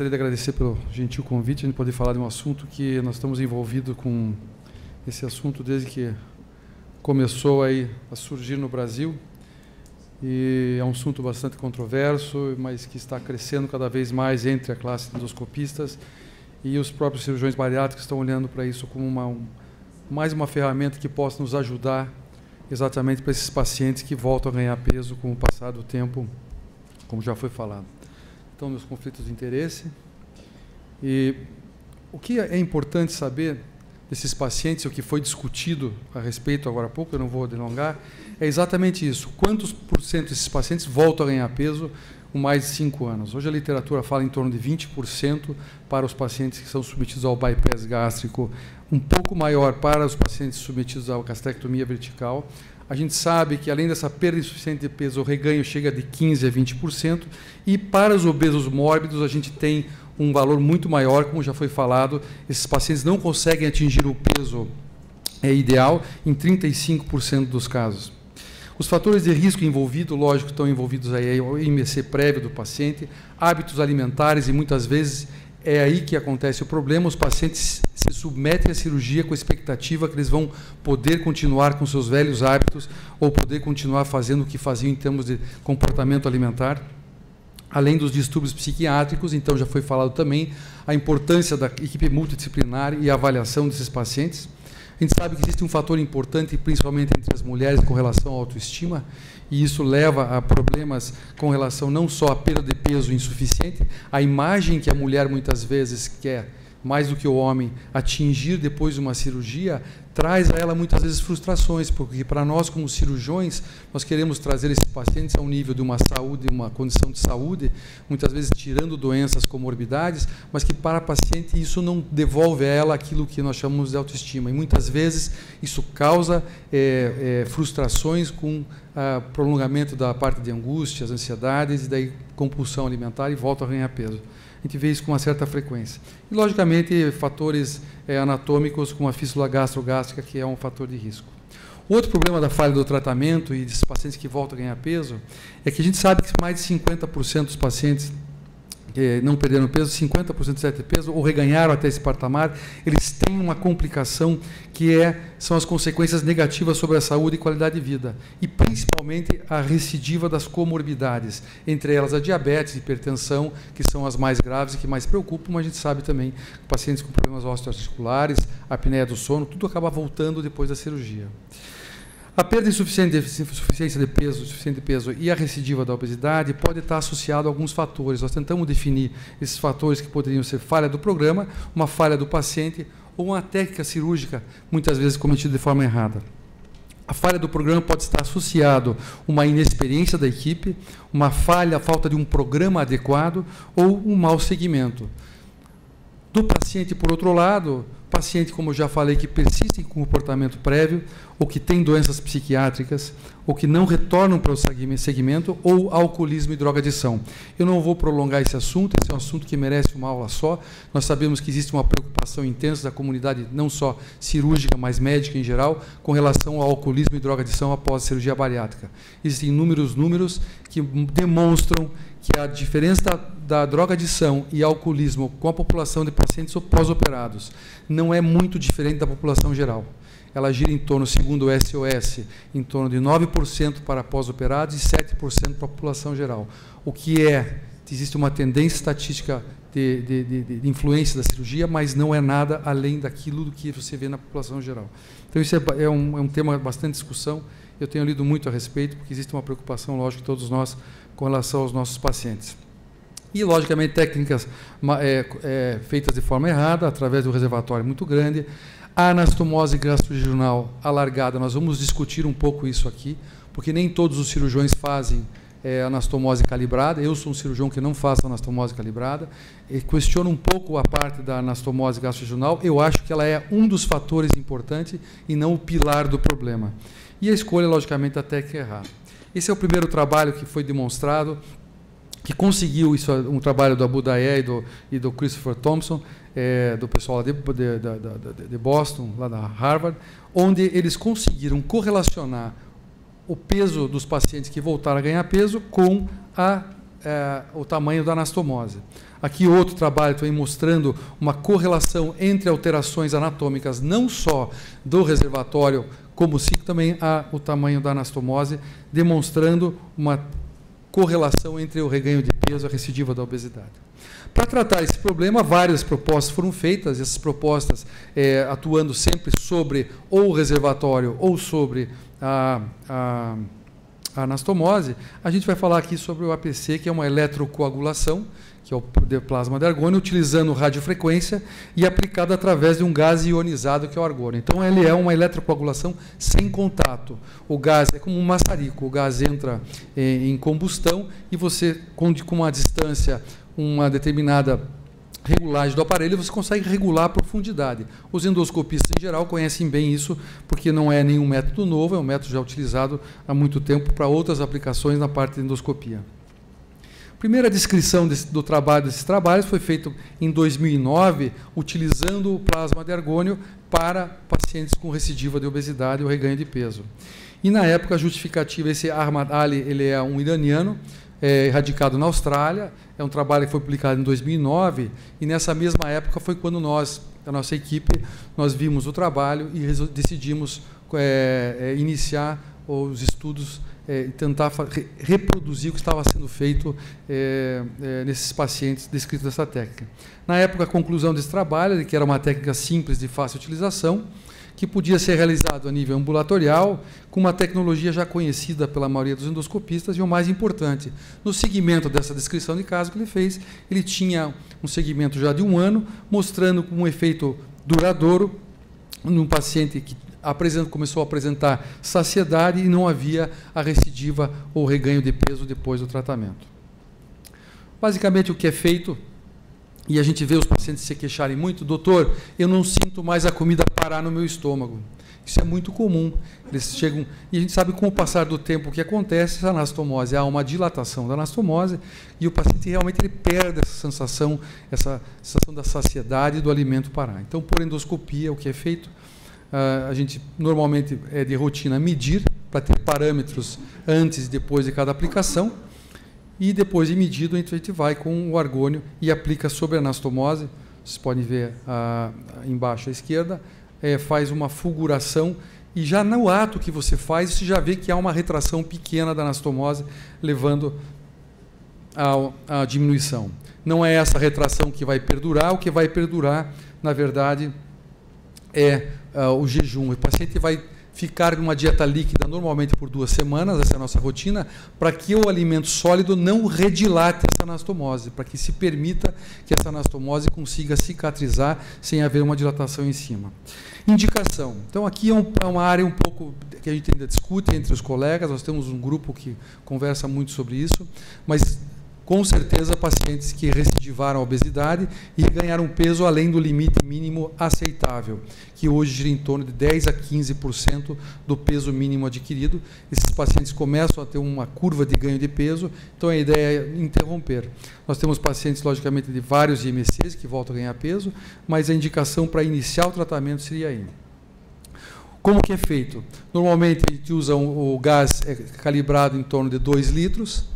gostaria de agradecer pelo gentil convite, a gente poder falar de um assunto que nós estamos envolvidos com esse assunto desde que começou aí a surgir no Brasil. E é um assunto bastante controverso, mas que está crescendo cada vez mais entre a classe de endoscopistas e os próprios cirurgiões bariátricos estão olhando para isso como mais uma ferramenta que possa nos ajudar exatamente para esses pacientes que voltam a ganhar peso com o passar do tempo, como já foi falado. Então, meus conflitos de interesse. E o que é importante saber desses pacientes, o que foi discutido a respeito agora há pouco, eu não vou delongar, é exatamente isso. Quantos por cento desses pacientes voltam a ganhar peso com mais de 5 anos? Hoje a literatura fala em torno de 20% para os pacientes que são submetidos ao bypass gástrico, um pouco maior para os pacientes submetidos à gastrectomia vertical. A gente sabe que, além dessa perda insuficiente de peso, o reganho chega de 15% a 20%, e para os obesos mórbidos a gente tem um valor muito maior, como já foi falado, esses pacientes não conseguem atingir o peso ideal em 35% dos casos. Os fatores de risco envolvidos, lógico, estão envolvidos aí o IMC prévio do paciente, hábitos alimentares, e muitas vezes é aí que acontece o problema. Os pacientes se submetem à cirurgia com a expectativa que eles vão poder continuar com seus velhos hábitos ou poder continuar fazendo o que faziam em termos de comportamento alimentar. Além dos distúrbios psiquiátricos, então já foi falado também a importância da equipe multidisciplinar e a avaliação desses pacientes. A gente sabe que existe um fator importante, principalmente entre as mulheres, com relação à autoestima, e isso leva a problemas com relação não só à perda de peso insuficiente, a imagem que a mulher muitas vezes quer, mais do que o homem, atingir depois de uma cirurgia, traz a ela muitas vezes frustrações, porque para nós como cirurgiões, nós queremos trazer esses pacientes a um nível de uma saúde, uma condição de saúde, muitas vezes tirando doenças, comorbidades, mas que para a paciente isso não devolve a ela aquilo que nós chamamos de autoestima. E muitas vezes isso causa frustrações com prolongamento da parte de angústias, ansiedades, e daí compulsão alimentar, e volta a ganhar peso. A gente vê isso com uma certa frequência. E, logicamente, fatores anatômicos, como a fístula gastrogástrica, que é um fator de risco. O outro problema da falha do tratamento e desses pacientes que voltam a ganhar peso é que a gente sabe que mais de 50% dos pacientes que não perderam peso, 50% de peso, ou reganharam até esse patamar, eles têm uma complicação que são as consequências negativas sobre a saúde e qualidade de vida, e principalmente a recidiva das comorbidades, entre elas a diabetes, hipertensão, que são as mais graves e que mais preocupam, mas a gente sabe também que pacientes com problemas osteoarticulares, apneia do sono, tudo acaba voltando depois da cirurgia. A perda insuficiente de peso e a recidiva da obesidade pode estar associado a alguns fatores. Nós tentamos definir esses fatores que poderiam ser falha do programa, uma falha do paciente ou uma técnica cirúrgica, muitas vezes cometida de forma errada. A falha do programa pode estar associado a uma inexperiência da equipe, uma falha, a falta de um programa adequado ou um mau segmento. Do paciente, por outro lado, paciente, como eu já falei, que persiste com comportamento prévio, ou que tem doenças psiquiátricas, ou que não retornam para o segmento, ou alcoolismo e drogadição. Eu não vou prolongar esse assunto é um assunto que merece uma aula só. Nós sabemos que existe uma preocupação intensa da comunidade, não só cirúrgica, mas médica em geral, com relação ao alcoolismo e drogadição após a cirurgia bariátrica. Existem inúmeros números que demonstram que a diferença da drogadição e alcoolismo com a população de pacientes pós-operados não é muito diferente da população geral. Ela gira em torno, segundo o SOS, em torno de 9% para pós-operados e 7% para a população geral. O que existe uma tendência estatística de influência da cirurgia, mas não é nada além daquilo do que você vê na população geral. Então, isso é um tema de bastante discussão. Eu tenho lido muito a respeito, porque existe uma preocupação, lógico, de todos nós com relação aos nossos pacientes. E, logicamente, técnicas feitas de forma errada, através do reservatório muito grande. A anastomose gastrojejunal alargada, nós vamos discutir um pouco isso aqui, porque nem todos os cirurgiões fazem anastomose calibrada. Eu sou um cirurgião que não faço anastomose calibrada, e questiono um pouco a parte da anastomose gastrojejunal. Eu acho que ela é um dos fatores importantes e não o pilar do problema. E a escolha, logicamente, da técnica errada. Esse é o primeiro trabalho que foi demonstrado, que conseguiu, isso é um trabalho do Abu Daye e do Christopher Thompson, do pessoal de Boston, lá da Harvard, onde eles conseguiram correlacionar o peso dos pacientes que voltaram a ganhar peso com a o tamanho da anastomose. Aqui outro trabalho também mostrando uma correlação entre alterações anatômicas, não só do reservatório, como sim também o tamanho da anastomose, demonstrando uma correlação entre o reganho de peso e a recidiva da obesidade. Para tratar esse problema, várias propostas foram feitas, essas propostas atuando sempre sobre ou o reservatório ou sobre a anastomose. A gente vai falar aqui sobre o APC, que é uma eletrocoagulação, que é o plasma de argônio, utilizando radiofrequência e aplicado através de um gás ionizado, que é o argônio. Então, ele é uma eletrocoagulação sem contato. O gás é como um maçarico, o gás entra em combustão e você, com uma distância, uma determinada regulagem do aparelho, você consegue regular a profundidade. Os endoscopistas, em geral, conhecem bem isso, porque não é nenhum método novo, é um método já utilizado há muito tempo para outras aplicações na parte de endoscopia. A primeira descrição do trabalho desses trabalhos foi feita em 2009, utilizando o plasma de argônio para pacientes com recidiva de obesidade ou reganho de peso. E, na época, a justificativa, esse Ahmad Ali, ele é um iraniano, radicado na Austrália, é um trabalho que foi publicado em 2009, e nessa mesma época foi quando nós, a nossa equipe, nós vimos o trabalho e decidimos iniciar os estudos e tentar reproduzir o que estava sendo feito nesses pacientes descritos dessa técnica. Na época, a conclusão desse trabalho é que era uma técnica simples de fácil utilização, que podia ser realizado a nível ambulatorial, com uma tecnologia já conhecida pela maioria dos endoscopistas, e o mais importante, no segmento dessa descrição de caso que ele fez, ele tinha um segmento já de 1 ano, mostrando um efeito duradouro num paciente que começou a apresentar saciedade e não havia a recidiva ou reganho de peso depois do tratamento. Basicamente, o que é feito, e a gente vê os pacientes se queixarem muito: doutor, eu não sinto mais a comida parar no meu estômago. Isso é muito comum. Eles chegam, e a gente sabe com o passar do tempo o que acontece, essa anastomose, há uma dilatação da anastomose, e o paciente realmente ele perde essa sensação da saciedade e do alimento parar. Então, por endoscopia, o que é feito, a gente normalmente é de rotina medir, para ter parâmetros antes e depois de cada aplicação, e depois de medido, a gente vai com o argônio e aplica sobre a anastomose. Vocês podem ver embaixo à esquerda, faz uma fulguração, e já no ato que você faz, você já vê que há uma retração pequena da anastomose, levando à diminuição. Não é essa retração que vai perdurar, o que vai perdurar, na verdade, é o jejum. O paciente vai ficar numa dieta líquida normalmente por 2 semanas, essa é a nossa rotina, para que o alimento sólido não redilate essa anastomose, para que se permita que essa anastomose consiga cicatrizar sem haver uma dilatação em cima. Indicação. Então, aqui é uma área um pouco que a gente ainda discute entre os colegas, nós temos um grupo que conversa muito sobre isso, mas com certeza pacientes que recidivaram a obesidade e ganharam peso além do limite mínimo aceitável, que hoje gira em torno de 10% a 15% do peso mínimo adquirido. Esses pacientes começam a ter uma curva de ganho de peso, então a ideia é interromper. Nós temos pacientes, logicamente, de vários IMCs que voltam a ganhar peso, mas a indicação para iniciar o tratamento seria aí. Como que é feito? Normalmente a gente usa o gás calibrado em torno de 2 litros,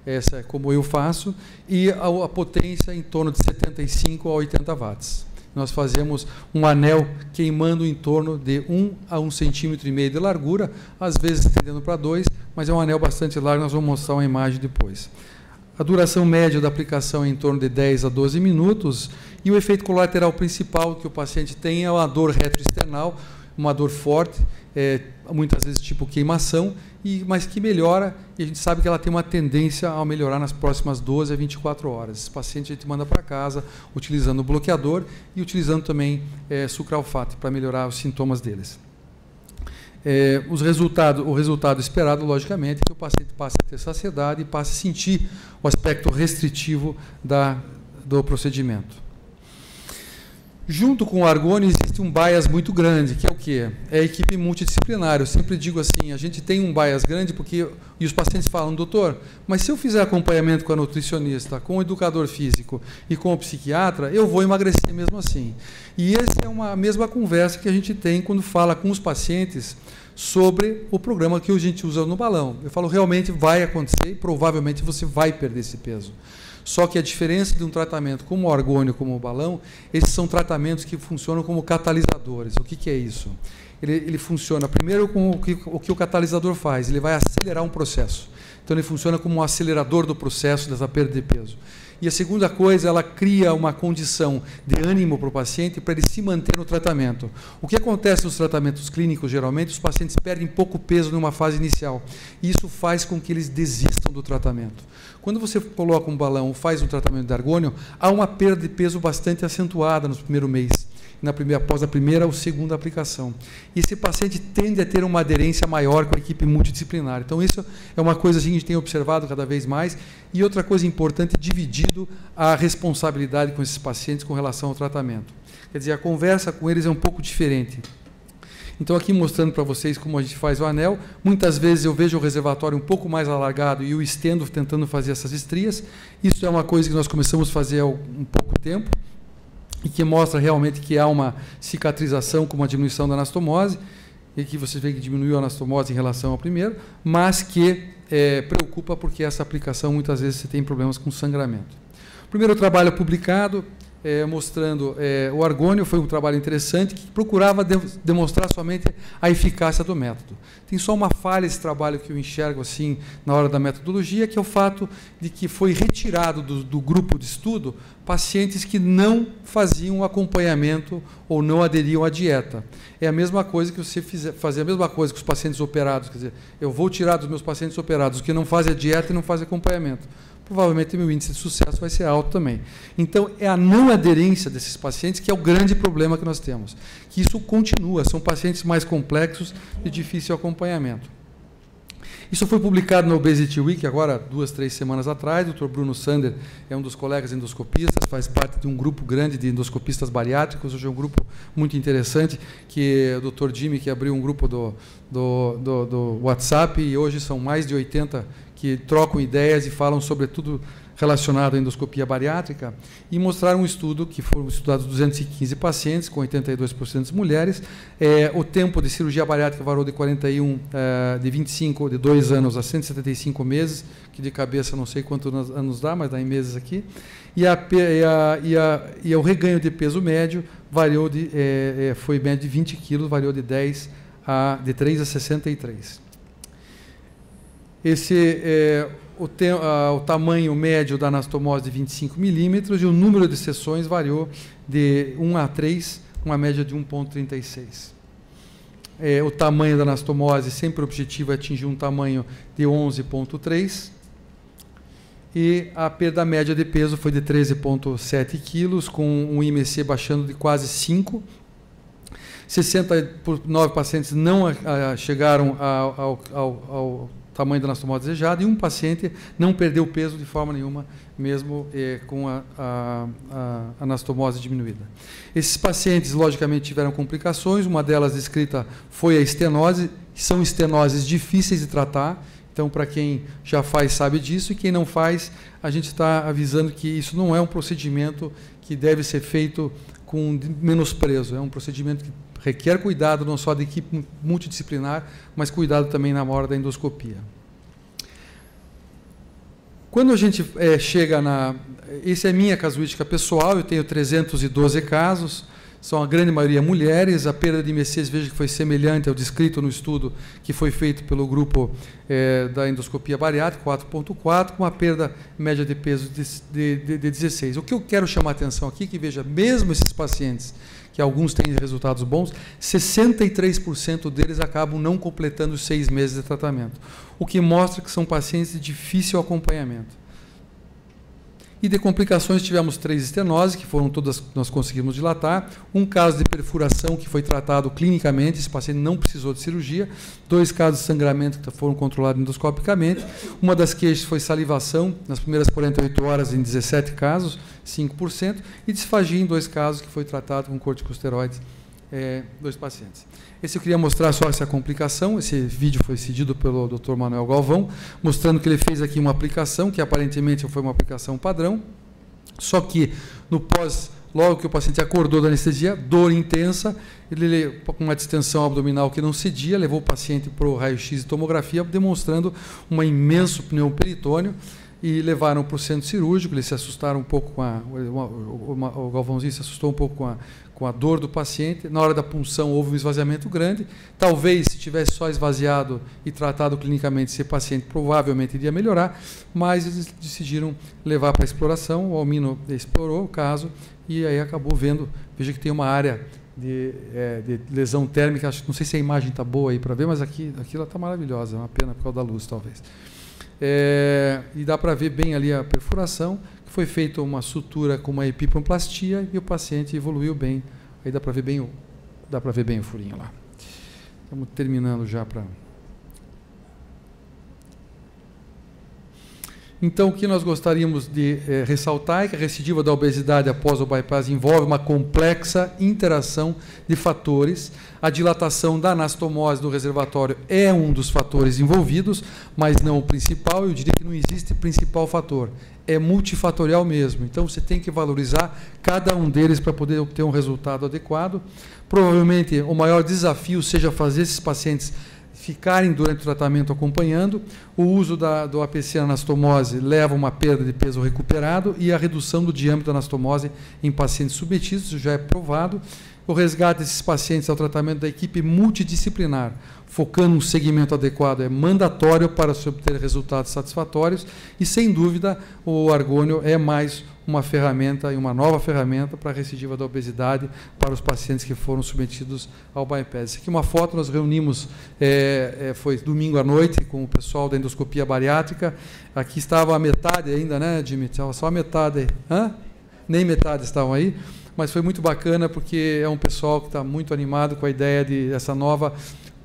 essa é como eu faço, e a potência em torno de 75 a 80 watts. Nós fazemos um anel queimando em torno de 1 a 1,5 cm de largura, às vezes estendendo para 2, mas é um anel bastante largo, nós vamos mostrar uma imagem depois. A duração média da aplicação é em torno de 10 a 12 minutos, e o efeito colateral principal que o paciente tem é a dor retroesternal, uma dor forte, muitas vezes tipo queimação, mas que melhora, e a gente sabe que ela tem uma tendência a melhorar nas próximas 12 a 24 horas. Esse paciente a gente manda para casa utilizando o bloqueador e utilizando também sucralfato para melhorar os sintomas deles. O resultado esperado, logicamente, é que o paciente passe a ter saciedade e passe a sentir o aspecto restritivo do procedimento. Junto com o argônio existe um bias muito grande, que é o quê? É a equipe multidisciplinar. Eu sempre digo assim, a gente tem um bias grande porque... E os pacientes falam: doutor, mas se eu fizer acompanhamento com a nutricionista, com o educador físico e com o psiquiatra, eu vou emagrecer mesmo assim. E essa é a mesma conversa que a gente tem quando fala com os pacientes sobre o programa que a gente usa no balão. Eu falo, realmente vai acontecer e provavelmente você vai perder esse peso. Só que a diferença de um tratamento como o argônio, como o balão, esses são tratamentos que funcionam como catalisadores. O que é isso? Ele funciona primeiro com o que o catalisador faz, ele vai acelerar um processo. Então ele funciona como um acelerador do processo dessa perda de peso. E a segunda coisa, ela cria uma condição de ânimo para o paciente para ele se manter no tratamento. O que acontece nos tratamentos clínicos, geralmente, os pacientes perdem pouco peso numa fase inicial. E isso faz com que eles desistam do tratamento. Quando você coloca um balão, faz um tratamento de argônio, há uma perda de peso bastante acentuada no primeiro mês. Após a primeira ou segunda aplicação. E esse paciente tende a ter uma aderência maior com a equipe multidisciplinar. Então, isso é uma coisa que a gente tem observado cada vez mais. E outra coisa importante, dividido a responsabilidade com esses pacientes com relação ao tratamento. Quer dizer, a conversa com eles é um pouco diferente. Então, aqui mostrando para vocês como a gente faz o anel, muitas vezes eu vejo o reservatório um pouco mais alargado e o estendo tentando fazer essas estrias. Isso é uma coisa que nós começamos a fazer há um pouco tempo, e que mostra realmente que há uma cicatrização com uma diminuição da anastomose, e que você vê que diminuiu a anastomose em relação ao primeiro, mas que preocupa porque essa aplicação muitas vezes você tem problemas com sangramento. O primeiro trabalho publicado, mostrando o argônio, foi um trabalho interessante que procurava demonstrar somente a eficácia do método. Tem só uma falha esse trabalho que eu enxergo assim na hora da metodologia, que é o fato de que foi retirado do grupo de estudo pacientes que não faziam acompanhamento ou não aderiam à dieta. É a mesma coisa que você fazer a mesma coisa com os pacientes operados, quer dizer, eu vou tirar dos meus pacientes operados os que não fazem a dieta e não fazem acompanhamento. Provavelmente meu índice de sucesso vai ser alto também. Então, é a não aderência desses pacientes que é o grande problema que nós temos. Que isso continua, são pacientes mais complexos e difícil acompanhamento. Isso foi publicado no Obesity Week, agora 2, 3 semanas atrás. O Dr. Bruno Sander é um dos colegas endoscopistas, faz parte de um grupo grande de endoscopistas bariátricos, hoje é um grupo muito interessante, que o Dr. Jimmy, que abriu um grupo do WhatsApp, e hoje são mais de 80 que trocam ideias e falam sobre tudo relacionado à endoscopia bariátrica, e mostraram um estudo que foram estudados 215 pacientes, com 82% mulheres. O tempo de cirurgia bariátrica variou de 2 anos a 175 meses, que de cabeça não sei quantos anos dá, mas dá em meses aqui. E o reganho de peso médio variou foi médio de 20 quilos, variou de 3 a 63. Esse o tamanho médio da anastomose de 25 milímetros e o número de sessões variou de 1 a 3, uma média de 1,36. O tamanho da anastomose, sempre o objetivo é atingir um tamanho de 11,3. E a perda média de peso foi de 13,7 quilos, com um IMC baixando de quase 5. 69 pacientes não chegaram ao tamanho da anastomose desejada, e um paciente não perdeu peso de forma nenhuma, mesmo com a anastomose diminuída. Esses pacientes, logicamente, tiveram complicações, uma delas descrita foi a estenose, que são estenoses difíceis de tratar. Então, para quem já faz, sabe disso, e quem não faz, a gente está avisando que isso não é um procedimento que deve ser feito com menosprezo, é um procedimento que requer cuidado não só da equipe multidisciplinar, mas cuidado também na hora da endoscopia. Quando a gente chega essa é a minha casuística pessoal, eu tenho 312 casos, são a grande maioria mulheres, a perda de IMCs, veja que foi semelhante ao descrito no estudo que foi feito pelo grupo da endoscopia bariátrica, 4,4, com uma perda média de peso de 16. O que eu quero chamar a atenção aqui, que veja, mesmo esses pacientes, que alguns têm resultados bons, 63% deles acabam não completando os 6 meses de tratamento, o que mostra que são pacientes de difícil acompanhamento. E de complicações tivemos 3 estenoses, que foram todas que nós conseguimos dilatar, um caso de perfuração que foi tratado clinicamente, esse paciente não precisou de cirurgia, 2 casos de sangramento que foram controlados endoscopicamente, uma das queixas foi salivação, nas primeiras 48 horas em 17 casos, 5%, e disfagia em 2 casos que foi tratado com corticosteroides, 2 pacientes. Esse eu queria mostrar só essa complicação. Esse vídeo foi cedido pelo Dr. Manuel Galvão, mostrando que ele fez aqui uma aplicação, que aparentemente foi uma aplicação padrão, só que no Logo que o paciente acordou da anestesia, dor intensa, ele com uma distensão abdominal que não cedia, levou o paciente para o raio-x e tomografia, demonstrando um imenso pneumoperitônio, e levaram para o centro cirúrgico. Eles se assustaram um pouco com o Galvãozinho se assustou um pouco com a dor do paciente. Na hora da punção houve um esvaziamento grande. Talvez, se tivesse só esvaziado e tratado clinicamente, esse paciente provavelmente iria melhorar, mas eles decidiram levar para a exploração. O Almino explorou o caso e aí acabou vendo, veja que tem uma área de lesão térmica. Não sei se a imagem está boa aí para ver, mas aqui ela está maravilhosa, é uma pena por causa da luz, talvez. E dá para ver bem ali a perfuração, que foi feita uma sutura com uma epipomplastia e o paciente evoluiu bem. Aí dá para ver bem o furinho lá. Estamos terminando já para... Então, o que nós gostaríamos de ressaltar é que a recidiva da obesidade após o bypass envolve uma complexa interação de fatores. A dilatação da anastomose do reservatório é um dos fatores envolvidos, mas não o principal. Eu diria que não existe principal fator. É multifatorial mesmo. Então, você tem que valorizar cada um deles para poder obter um resultado adequado. Provavelmente, o maior desafio seja fazer esses pacientes ficarem durante o tratamento acompanhando. O uso do APC na anastomose leva a uma perda de peso recuperado e a redução do diâmetro da anastomose em pacientes submetidos, isso já é provado. O resgate desses pacientes ao tratamento da equipe multidisciplinar, focando um segmento adequado, é mandatório para se obter resultados satisfatórios e, sem dúvida, o argônio é mais uma ferramenta e uma nova ferramenta para a recidiva da obesidade para os pacientes que foram submetidos ao bypass. Aqui uma foto, nós reunimos, foi domingo à noite, com o pessoal da endoscopia bariátrica. Aqui estava a metade ainda, né, Jimmy? Estava só a metade aí. Hã? Nem metade estavam aí, mas foi muito bacana porque é um pessoal que está muito animado com a ideia de essa nova,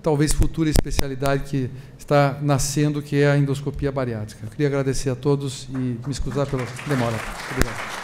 talvez futura especialidade que está nascendo, que é a endoscopia bariátrica. Eu queria agradecer a todos e me excusar pela demora. Obrigado.